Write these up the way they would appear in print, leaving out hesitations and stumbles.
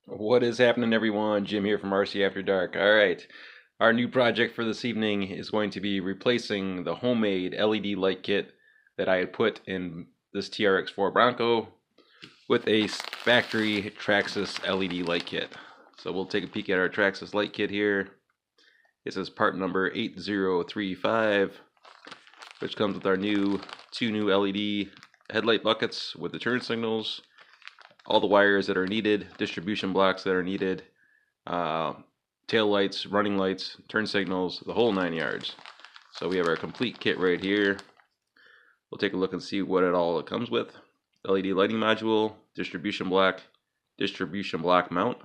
What is happening, everyone? Jim here from RC After Dark. All right, our new project for this evening is going to be replacing the homemade LED light kit that I had put in this TRX4 Bronco with a factory Traxxas LED light kit. So we'll take a peek at our Traxxas light kit here. This is part number 8035, which comes with our two new LED headlight buckets with the turn signals, all the wires that are needed, distribution blocks that are needed, tail lights, running lights, turn signals, the whole 9 yards. So we have our complete kit right here. We'll take a look and see what it all comes with. LED lighting module, distribution block mount,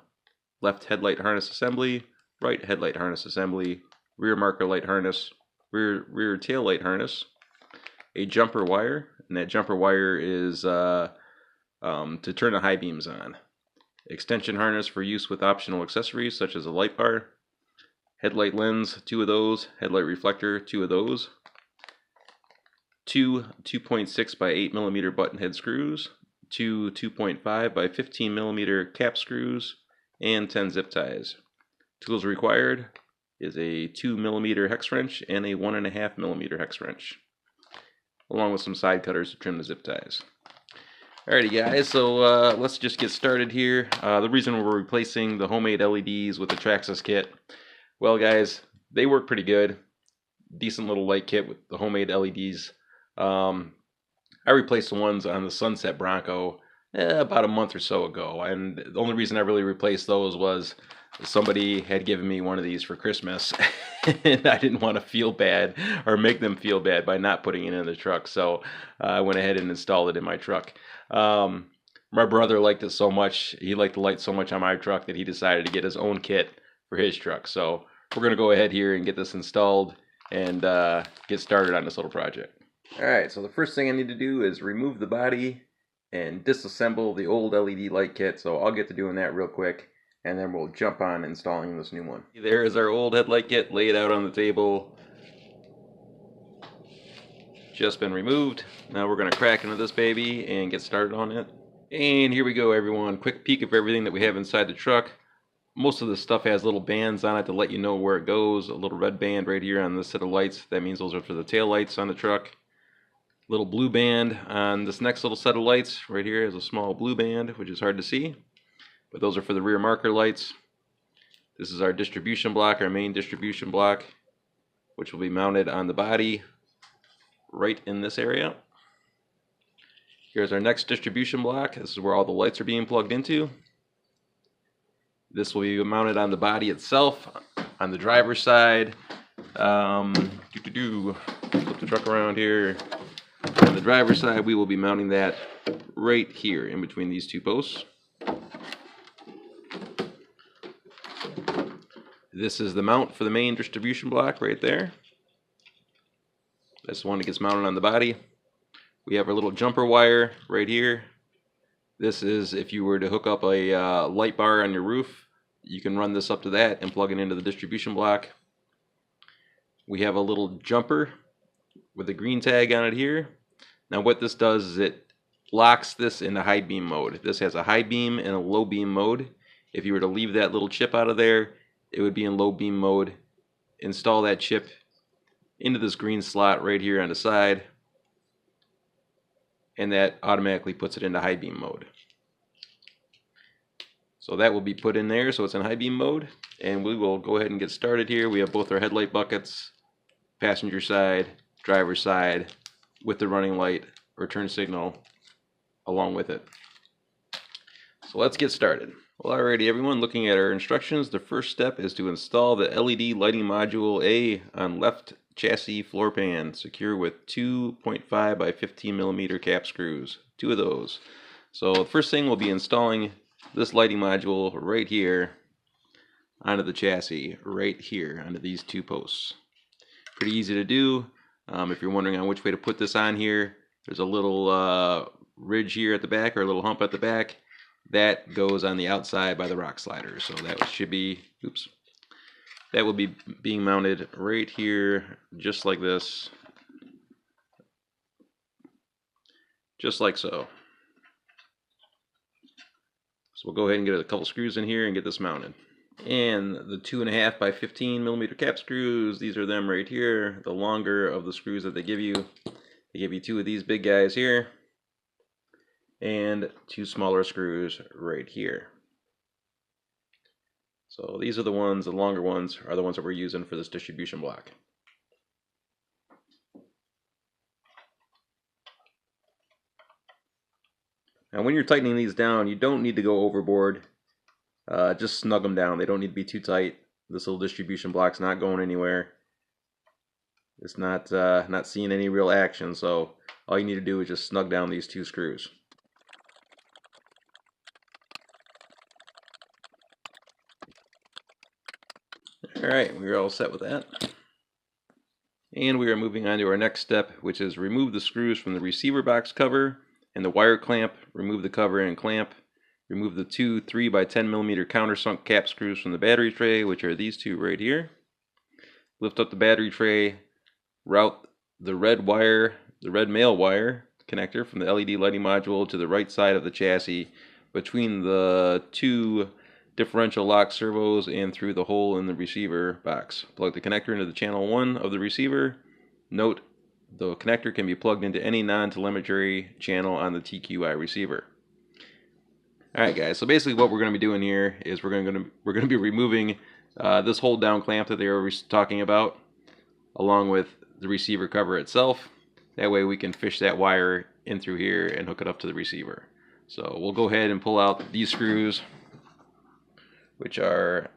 left headlight harness assembly, right headlight harness assembly, rear marker light harness, rear tail light harness, a jumper wire, and that jumper wire is to turn the high beams on. Extension harness for use with optional accessories such as a light bar, headlight lens, 2 of those, headlight reflector, 2 of those, two 2.6 by 8 millimeter button head screws, two 2.5 by 15 millimeter cap screws, and 10 zip ties. Tools required is a 2 millimeter hex wrench and a 1.5 millimeter hex wrench, along with some side cutters to trim the zip ties. Alrighty guys, so let's just get started here. The reason we're replacing the homemade LEDs with the Traxxas kit, well guys, they work pretty good. Decent little light kit with the homemade LEDs. I replaced the ones on the Sunset Bronco about a month or so ago, and the only reason I really replaced those was somebody had given me one of these for Christmas and I didn't want to feel bad or make them feel bad by not putting it in the truck, so I went ahead and installed it in my truck. My brother liked it so much, he liked the light so much on my truck that he decided to get his own kit for his truck. So we're going to go ahead here and get this installed and get started on this little project. Alright, so the first thing I need to do is remove the body and disassemble the old LED light kit, so I'll get to doing that real quick, and then we'll jump on installing this new one. There is our old headlight kit laid out on the table. Just been removed. Now we're going to crack into this baby and get started on it. And here we go, everyone. Quick peek of everything that we have inside the truck. Most of the stuff has little bands on it to let you know where it goes. A little red band right here on this set of lights. That means those are for the tail lights on the truck. Little blue band on this next little set of lights. Right here is a small blue band, which is hard to see, but those are for the rear marker lights. This is our distribution block, our main distribution block, which will be mounted on the body right in this area. Here's our next distribution block. This is where all the lights are being plugged into. This will be mounted on the body itself, on the driver's side. Flip the truck around here. On the driver's side, we will be mounting that right here in between these two posts. This is the mount for the main distribution block right there. That's the one that gets mounted on the body. We have our little jumper wire right here. This is if you were to hook up a light bar on your roof, you can run this up to that and plug it into the distribution block. We have a little jumper with a green tag on it here. Now what this does is it locks this into high beam mode. This has a high beam and a low beam mode. If you were to leave that little chip out of there, it would be in low beam mode. Install that chip into this green slot right here on the side, and that automatically puts it into high beam mode. So that will be put in there so it's in high beam mode, and we will go ahead and get started here. We have both our headlight buckets, passenger side, driver's side, with the running light or turn signal along with it. So let's get started. Well, alrighty everyone, looking at our instructions, the first step is to install the LED lighting module A on left chassis floor pan, secure with 2.5 by 15 millimeter cap screws, 2 of those. So the first thing we'll be installing this lighting module right here onto the chassis, right here onto these 2 posts. Pretty easy to do. If you're wondering on which way to put this on here, there's a little ridge here at the back, or a little hump at the back. That goes on the outside by the rock slider. So that should be, that will be being mounted right here, just like this. Just like so. So we'll go ahead and get a couple screws in here and get this mounted. And the 2.5 by 15 millimeter cap screws, these are them right here, the longer of the screws that they give you. They give you 2 of these big guys here, and 2 smaller screws right here. So these are the ones, the longer ones, are the ones that we're using for this distribution block. Now when you're tightening these down, you don't need to go overboard. Just snug them down. They don't need to be too tight. This little distribution block's not going anywhere. It's not seeing any real action, so all you need to do is just snug down these 2 screws. Alright, we're all set with that. And we are moving on to our next step, which is remove the screws from the receiver box cover and the wire clamp. Remove the cover and clamp. Remove the 2 3 by 10 millimeter countersunk cap screws from the battery tray, which are these 2 right here. Lift up the battery tray, route the red male wire connector from the LED lighting module to the right side of the chassis between the 2 differential lock servos and through the hole in the receiver box. Plug the connector into the channel 1 of the receiver. Note, the connector can be plugged into any non-telemetry channel on the TQI receiver. Alright guys, so basically what we're going to be doing here is we're going to be removing this hold down clamp that they were talking about, along with the receiver cover itself. That way we can fish that wire in through here and hook it up to the receiver. So we'll go ahead and pull out these screws, which are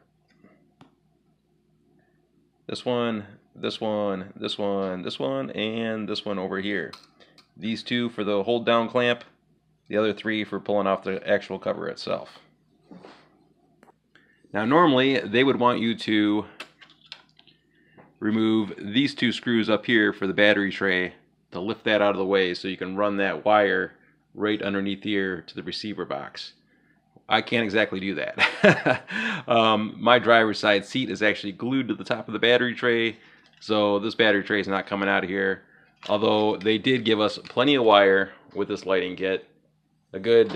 this one, this one, this one, this one, and this one over here. These 2 for the hold down clamp, the other 3 for pulling off the actual cover itself. Now normally they would want you to remove these 2 screws up here for the battery tray to lift that out of the way so you can run that wire right underneath here to the receiver box. I can't exactly do that. My driver's side seat is actually glued to the top of the battery tray, so this battery tray is not coming out of here. Although they did give us plenty of wire with this lighting kit, a good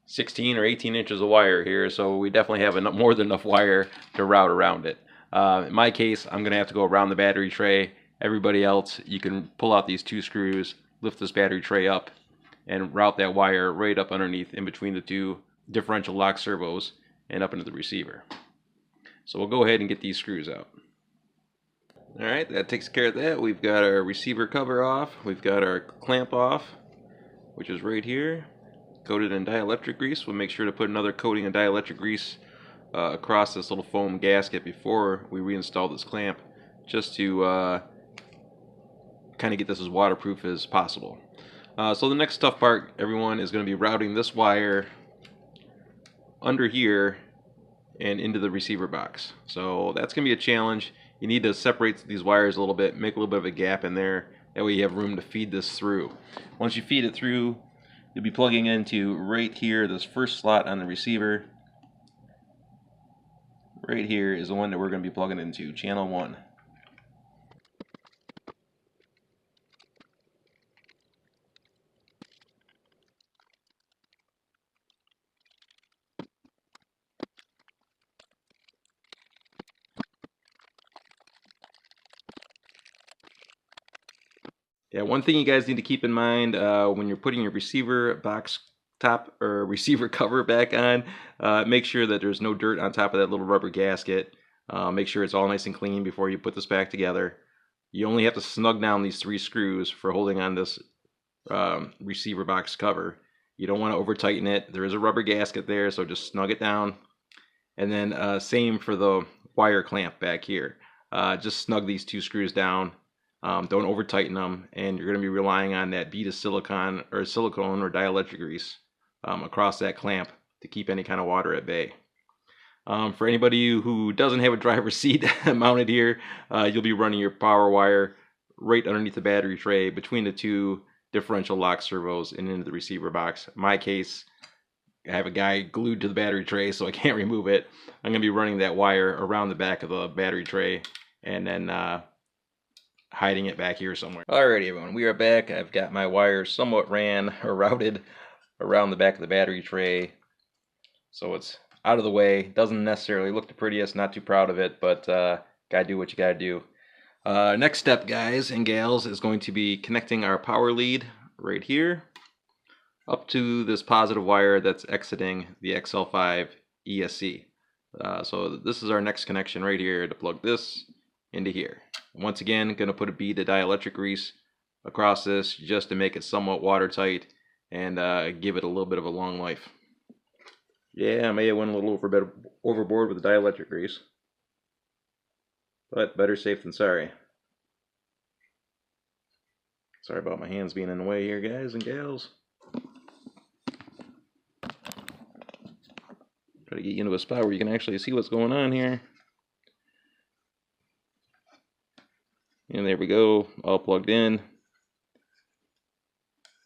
16 or 18 inches of wire here, so we definitely have more than enough wire to route around it. In my case, I'm going to have to go around the battery tray. Everybody else, you can pull out these 2 screws, lift this battery tray up, and route that wire right up underneath in between the 2 differential lock servos and up into the receiver. So we'll go ahead and get these screws out. Alright, that takes care of that. We've got our receiver cover off. We've got our clamp off, which is right here, coated in dielectric grease. We'll make sure to put another coating of dielectric grease across this little foam gasket before we reinstall this clamp, just to kind of get this as waterproof as possible. So the next tough part, everyone, is going to be routing this wire under here and into the receiver box. So that's going to be a challenge. You need to separate these wires a little bit, make a little bit of a gap in there. That way you have room to feed this through. Once you feed it through, you'll be plugging into right here, this first slot on the receiver. Right here is the one that we're going to be plugging into, channel 1. Yeah, one thing you guys need to keep in mind when you're putting your receiver box top or receiver cover back on, make sure that there's no dirt on top of that little rubber gasket. Make sure it's all nice and clean before you put this back together. You only have to snug down these 3 screws for holding on this receiver box cover. You don't want to over tighten it. There is a rubber gasket there, so just snug it down. And then same for the wire clamp back here. Just snug these 2 screws down. Don't over tighten them, and you're going to be relying on that bead of silicone or dielectric grease across that clamp to keep any kind of water at bay. For anybody who doesn't have a driver's seat mounted here, you'll be running your power wire right underneath the battery tray between the 2 differential lock servos and into the receiver box. In my case, I have a guy glued to the battery tray, so I can't remove it. I'm going to be running that wire around the back of the battery tray and then hiding it back here somewhere. Alrighty everyone, we are back. I've got my wire somewhat routed around the back of the battery tray. So it's out of the way. Doesn't necessarily look the prettiest, not too proud of it, but gotta do what you gotta do. Next step, guys and gals, is going to be connecting our power lead right here up to this positive wire that's exiting the XL5 ESC. So this is our next connection right here to plug this into here. Once again, going to put a bead of dielectric grease across this just to make it somewhat watertight and give it a little bit of a long life. Yeah, I may have went a little overboard with the dielectric grease, but better safe than sorry. Sorry about my hands being in the way here, guys and gals. Try to get you into a spot where you can actually see what's going on here. And there we go, all plugged in.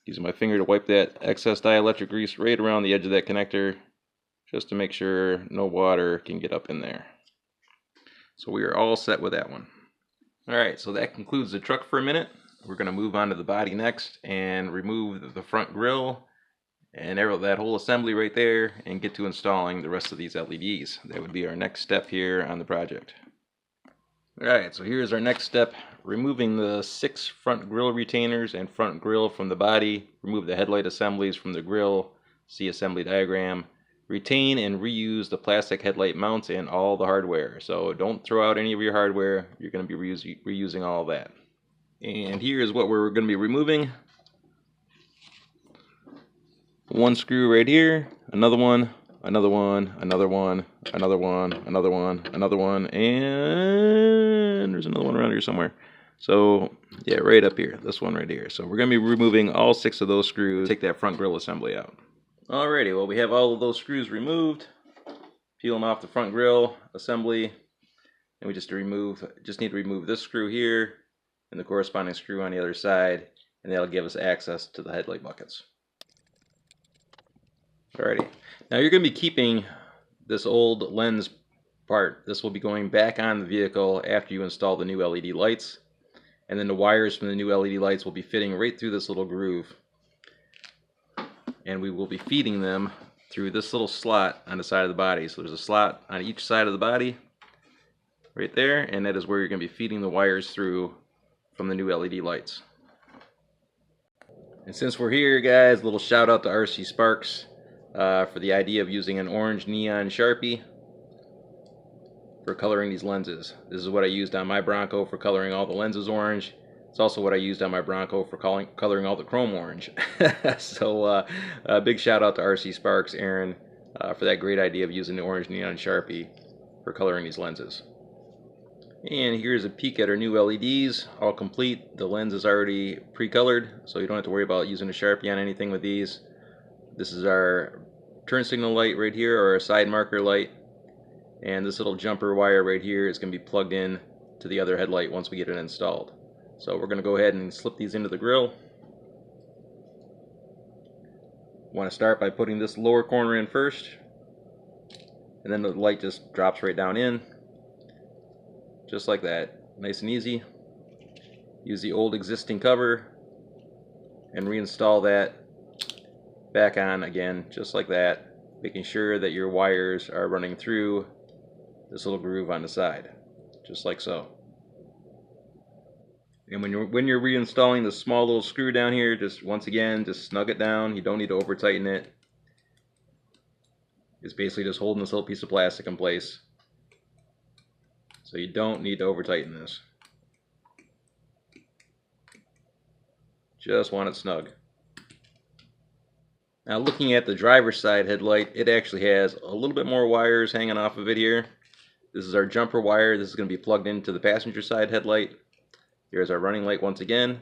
Using my finger to wipe that excess dielectric grease right around the edge of that connector, just to make sure no water can get up in there. So we are all set with that one. Alright, so that concludes the truck for a minute. We're going to move on to the body next and remove the front grille and that whole assembly right there and get to installing the rest of these LEDs. That would be our next step here on the project. Alright, so here's our next step. Removing the 6 front grille retainers and front grille from the body. Remove the headlight assemblies from the grille. See assembly diagram. Retain and reuse the plastic headlight mounts and all the hardware. So don't throw out any of your hardware. You're going to be reusing all of that. And here is what we're going to be removing. One screw right here, another one, another one, another one, another one, another one, another one, and there's another one around here somewhere. So yeah, right up here, this one right here. So we're going to be removing all 6 of those screws. Take that front grille assembly out. Alrighty, well we have all of those screws removed. Peeling off the front grille assembly, and we just need to remove this screw here and the corresponding screw on the other side, and that'll give us access to the headlight buckets. Alrighty, now you're going to be keeping this old lens part. This will be going back on the vehicle after you install the new LED lights, and then the wires from the new LED lights will be fitting right through this little groove, and we will be feeding them through this little slot on the side of the body. So there's a slot on each side of the body right there, and that is where you're going to be feeding the wires through from the new LED lights. And since we're here, guys, a little shout out to RC Sparks for the idea of using an orange neon Sharpie for coloring these lenses. This is what I used on my Bronco for coloring all the lenses orange. It's also what I used on my Bronco for coloring all the chrome orange. So a big shout out to RC Sparks, Aaron, for that great idea of using the orange neon Sharpie for coloring these lenses. And here's a peek at our new LEDs, all complete. The lens is already pre-colored, so you don't have to worry about using a Sharpie on anything with these. This is our turn signal light right here, or a side marker light. And this little jumper wire right here is going to be plugged in to the other headlight once we get it installed. So we're going to go ahead and slip these into the grill. Want to start by putting this lower corner in first, and then the light just drops right down in, just like that. Nice and easy. Use the old existing cover and reinstall that back on again, just like that, making sure that your wires are running through this little groove on the side, just like so. And when you're reinstalling the small little screw down here, just once again, just snug it down. You don't need to over tighten it. It's basically just holding this little piece of plastic in place. So you don't need to over tighten this. Just want it snug. Now looking at the driver's side headlight, it actually has a little bit more wires hanging off of it here. This is our jumper wire. This is going to be plugged into the passenger side headlight. Here's our running light once again,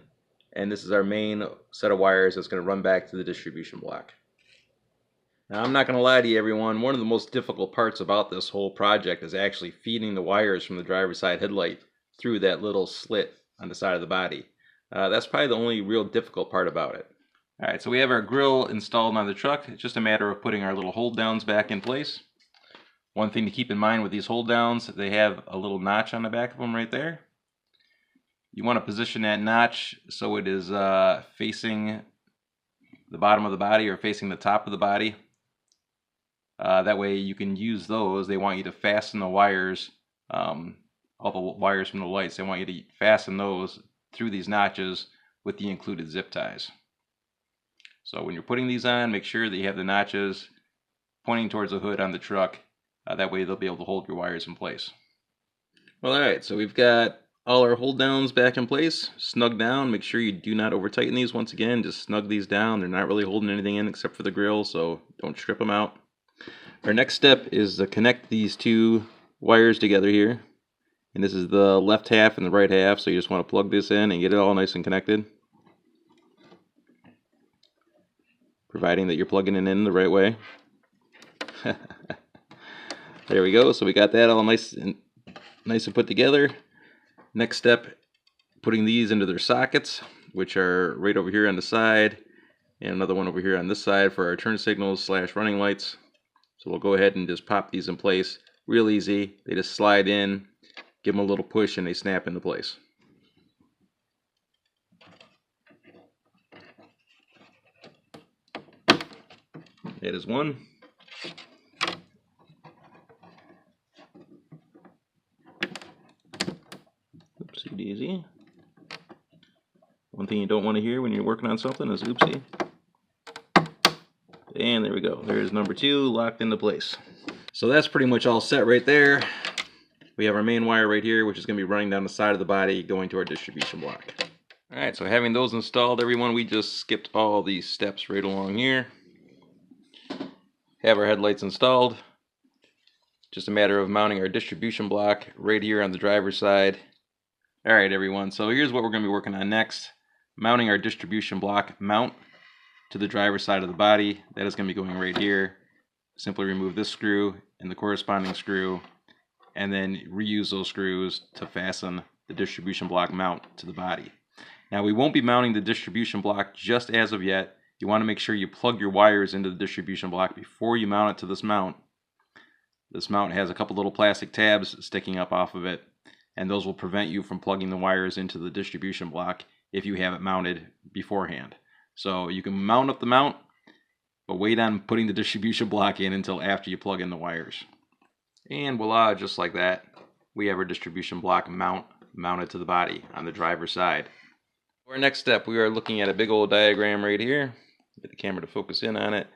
and this is our main set of wires that's going to run back to the distribution block. Now I'm not going to lie to you, everyone, one of the most difficult parts about this whole project is actually feeding the wires from the driver's side headlight through that little slit on the side of the body. That's probably the only real difficult part about it. Alright, so we have our grille installed on the truck. It's just a matter of putting our little hold downs back in place. One thing to keep in mind with these hold downs, they have a little notch on the back of them right there. You want to position that notch so it is facing the bottom of the body or facing the top of the body. That way you can use those. They want you to fasten the wires, all the wires from the lights, they want you to fasten those through these notches with the included zip ties. So when you're putting these on, make sure that you have the notches pointing towards the hood on the truck. That way they'll be able to hold your wires in place. Well, alright, so we've got all our hold downs back in place, snug down. Make sure you do not over tighten these. Once again, just snug these down. They're not really holding anything in except for the grill, so don't strip them out. Our next step is to connect these two wires together here. And this is the left half and the right half, so you just want to plug this in and get it all nice and connected. Providing that you're plugging it in the right way. There we go, so we got that all nice and put together. Next step, putting these into their sockets, which are right over here on the side, and another one over here on this side for our turn signals / running lights. So we'll go ahead and just pop these in place. Real easy. They just slide in, give them a little push, and they snap into place. That is one. Oopsie daisy. One thing you don't want to hear when you're working on something is oopsie. And there we go. There's number 2 locked into place. So that's pretty much all set right there. We have our main wire right here, which is going to be running down the side of the body going to our distribution block. Alright, so having those installed, everyone, we just skipped all these steps right along here. Have our headlights installed. Just a matter of mounting our distribution block right here on the driver's side. Alright everyone, so here's what we're going to be working on next. Mounting our distribution block mount to the driver's side of the body. That is going to be going right here. Simply remove this screw and the corresponding screw, and then reuse those screws to fasten the distribution block mount to the body. Now we won't be mounting the distribution block just as of yet. You want to make sure you plug your wires into the distribution block before you mount it to this mount. This mount has a couple little plastic tabs sticking up off of it, and those will prevent you from plugging the wires into the distribution block if you have it mounted beforehand. So you can mount up the mount, but wait on putting the distribution block in until after you plug in the wires. And voila, just like that, we have our distribution block mounted to the body on the driver's side. For our next step, we are looking at a big old diagram right here. Get the camera to focus in on it.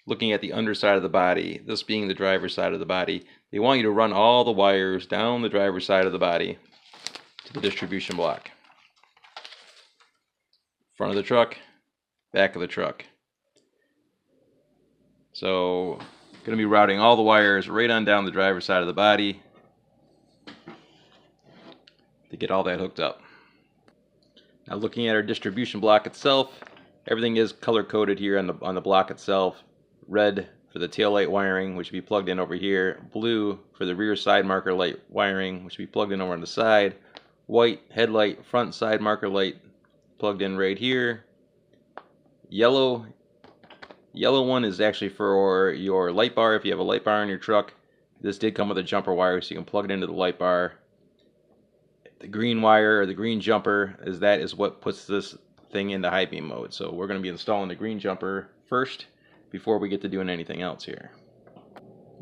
Looking at the underside of the body, this being the driver's side of the body. They want you to run all the wires down the driver's side of the body to the distribution block. Front of the truck, back of the truck. So, going to be routing all the wires right on down the driver's side of the body to get all that hooked up. Now looking at our distribution block itself, everything is color coded here on the block itself. Red for the tail light wiring, which will be plugged in over here. Blue for the rear side marker light wiring, which will be plugged in over on the side. White headlight front side marker light plugged in right here. Yellow one is actually for your light bar. If you have a light bar in your truck, this did come with a jumper wire, so you can plug it into the light bar. The green wire, or the green jumper, is what puts this thing into high beam mode. So we're going to be installing the green jumper first before we get to doing anything else here.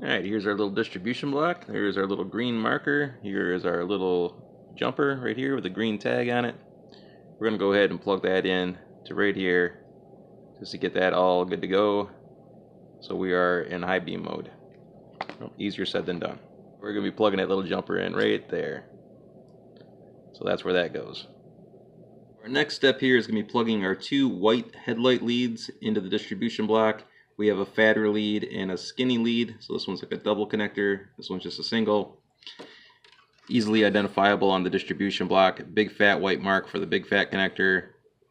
Alright, here's our little distribution block. There's our little green marker. Here is our little jumper right here with a green tag on it. We're going to go ahead and plug that in to right here just to get that all good to go. So we are in high beam mode. Well, easier said than done. We're going to be plugging that little jumper in right there. So that's where that goes. Our next step here is going to be plugging our 2 white headlight leads into the distribution block. We have a fatter lead and a skinny lead. So this one's like a double connector. This one's just a single. Easily identifiable on the distribution block. Big fat white mark for the big fat connector.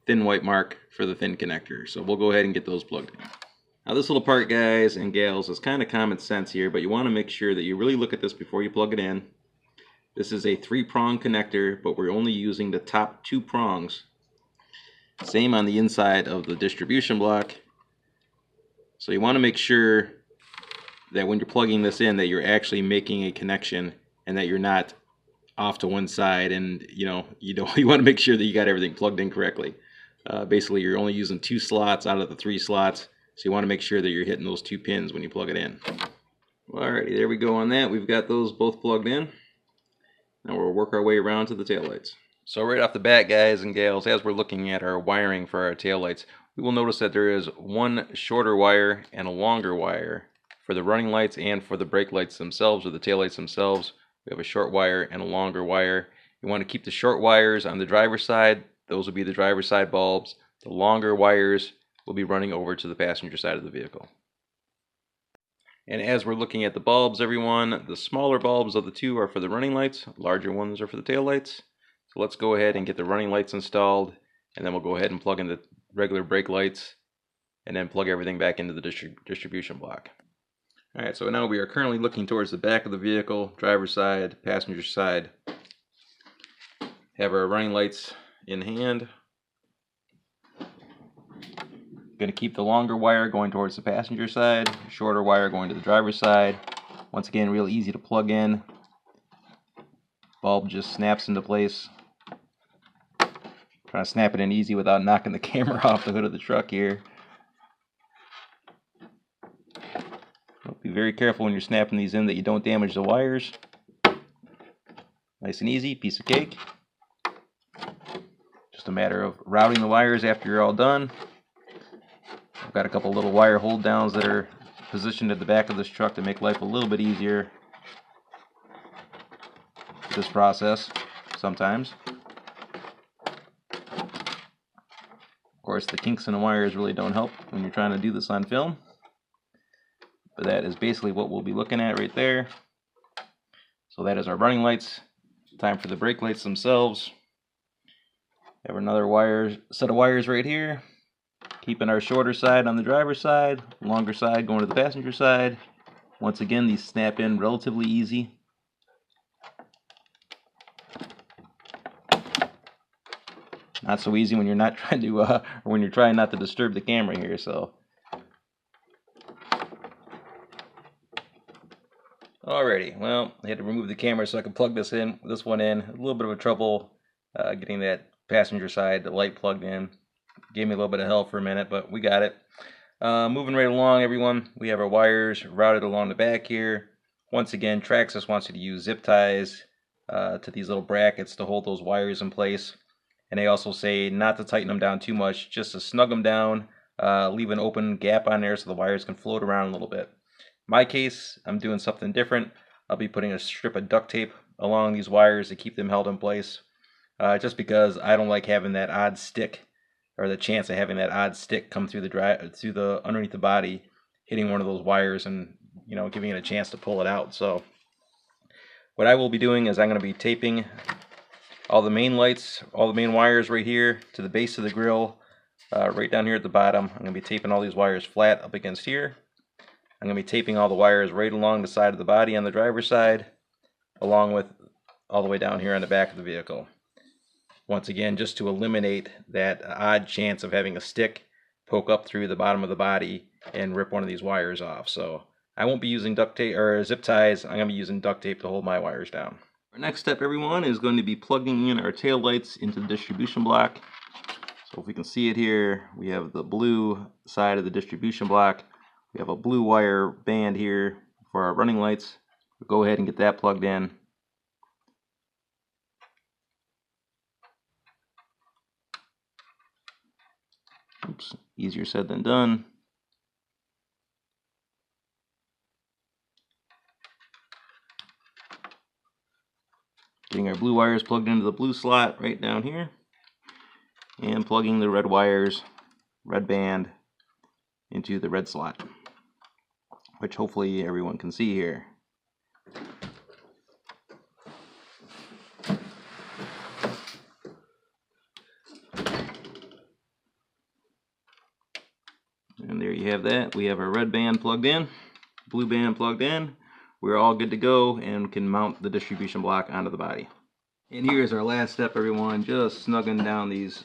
Thin white mark for the thin connector. So we'll go ahead and get those plugged in. Now this little part, guys and gals, is kind of common sense here, but you want to make sure that you really look at this before you plug it in. This is a 3-prong connector, but we're only using the top 2 prongs. Same on the inside of the distribution block. So you want to make sure that when you're plugging this in that you're actually making a connection and that you're not off to one side, and you want to make sure that you got everything plugged in correctly. Basically you're only using 2 slots out of the 3 slots, so you want to make sure that you're hitting those 2 pins when you plug it in. Alrighty, there we go on that. We've got those both plugged in. Now we'll work our way around to the taillights. So right off the bat, guys and gals, as we're looking at our wiring for our taillights, we will notice that there is one shorter wire and a longer wire for the running lights and for the brake lights themselves, or the taillights themselves. We have a short wire and a longer wire. You want to keep the short wires on the driver's side. Those will be the driver's side bulbs. The longer wires will be running over to the passenger side of the vehicle. And as we're looking at the bulbs, everyone, the smaller bulbs of the two are for the running lights, larger ones are for the tail lights. So let's go ahead and get the running lights installed, and then we'll go ahead and plug in the regular brake lights, and then plug everything back into the distribution block. Alright, so now we are currently looking towards the back of the vehicle, driver's side, passenger side. Have our running lights in hand. Going to keep the longer wire going towards the passenger side, shorter wire going to the driver's side. Once again, real easy to plug in. Bulb just snaps into place. Trying to snap it in easy without knocking the camera off the hood of the truck here. Be very careful when you're snapping these in that you don't damage the wires. Nice and easy, piece of cake. Just a matter of routing the wires after you're all done. I've got a couple little wire hold downs that are positioned at the back of this truck to make life a little bit easier. This process sometimes. Of course, the kinks in the wires really don't help when you're trying to do this on film. But that is basically what we'll be looking at right there. So that is our running lights. Time for the brake lights themselves. Have another set of wires right here. Keeping our shorter side on the driver's side, longer side going to the passenger side. Once again, these snap in relatively easy. Not so easy when you're not trying to, or when you're trying not to disturb the camera here. So, alrighty. Well, I had to remove the camera so I could plug this one in. A little bit of a trouble getting that passenger side, the light plugged in. Gave me a little bit of hell for a minute, but we got it. Moving right along, everyone. We have our wires routed along the back here. Once again, Traxxas wants you to use zip ties to these little brackets to hold those wires in place. And they also say not to tighten them down too much, just to snug them down, leave an open gap on there so the wires can float around a little bit. In my case, I'm doing something different. I'll be putting a strip of duct tape along these wires to keep them held in place. Just because I don't like having that odd stick, or the chance of having that odd stick come through the underneath the body, hitting one of those wires and, you know, giving it a chance to pull it out. So what I will be doing is I'm going to be taping all the main lights, all the main wires right here to the base of the grill, right down here at the bottom. I'm going to be taping all these wires flat up against here. I'm going to be taping all the wires right along the side of the body on the driver's side, along with all the way down here on the back of the vehicle. Once again, just to eliminate that odd chance of having a stick poke up through the bottom of the body and rip one of these wires off. So I won't be using duct tape or zip ties. I'm going to be using duct tape to hold my wires down. Our next step, everyone, is going to be plugging in our tail lights into the distribution block. So if we can see it here, we have the blue side of the distribution block. We have a blue wire band here for our running lights. We'll go ahead and get that plugged in. Oops, easier said than done. Getting our blue wires plugged into the blue slot right down here. And plugging the red wires, red band, into the red slot, which hopefully everyone can see here. And there you have that. We have our red band plugged in, blue band plugged in. We're all good to go and can mount the distribution block onto the body. And here's our last step, everyone. Just snugging down these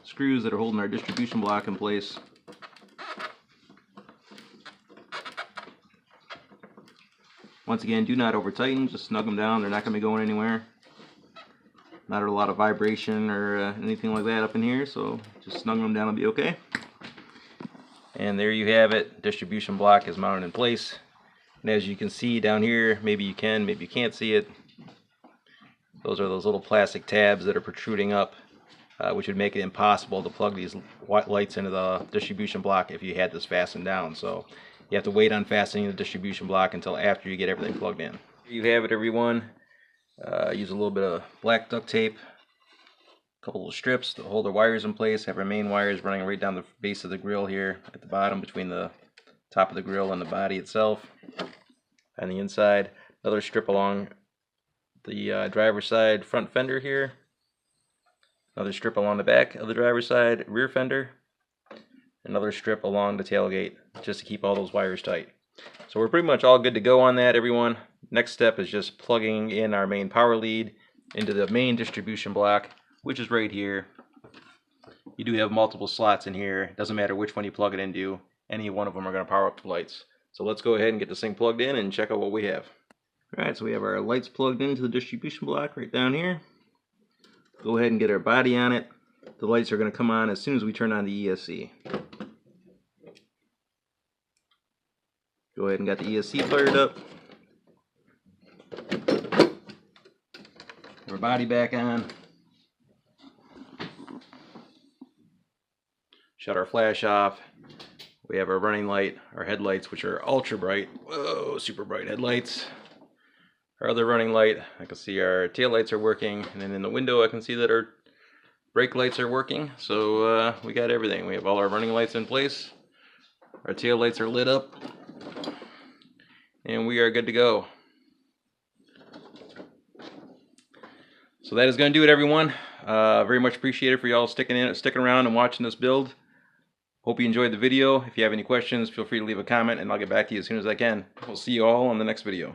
screws that are holding our distribution block in place. Once again, do not over tighten, just snug them down. They're not going to be going anywhere. Not a lot of vibration or anything like that up in here, so just snug them down will be okay. And there you have it. Distribution block is mounted in place. And as you can see down here, maybe you can, maybe you can't see it, those are those little plastic tabs that are protruding up, which would make it impossible to plug these lights into the distribution block if you had this fastened down. So you have to wait on fastening the distribution block until after you get everything plugged in. Here you have it, everyone. Use a little bit of black duct tape, a couple of strips to hold the wires in place. Have our main wires running right down the base of the grill here at the bottom between the top of the grill and the body itself. On the inside, another strip along the driver's side front fender here, another strip along the back of the driver's side rear fender, another strip along the tailgate just to keep all those wires tight. So we're pretty much all good to go on that, everyone. Next step is just plugging in our main power lead into the main distribution block, which is right here. You do have multiple slots in here. It doesn't matter which one you plug it into. Any one of them are going to power up the lights. So let's go ahead and get this thing plugged in and check out what we have. Alright, so we have our lights plugged into the distribution block right down here. Go ahead and get our body on it. The lights are going to come on as soon as we turn on the ESC. Go ahead and got the ESC fired up. Our body back on. Shut our flash off. We have our running light, our headlights, which are ultra bright. Whoa, super bright headlights. Our other running light, I can see our tail lights are working, and then in the window I can see that our brake lights are working. So we got everything. We have all our running lights in place. Our tail lights are lit up, and we are good to go. So that is going to do it, everyone. Very much appreciated for y'all sticking around and watching this build. Hope you enjoyed the video. If you have any questions, feel free to leave a comment, and I'll get back to you as soon as I can. We'll see you all on the next video.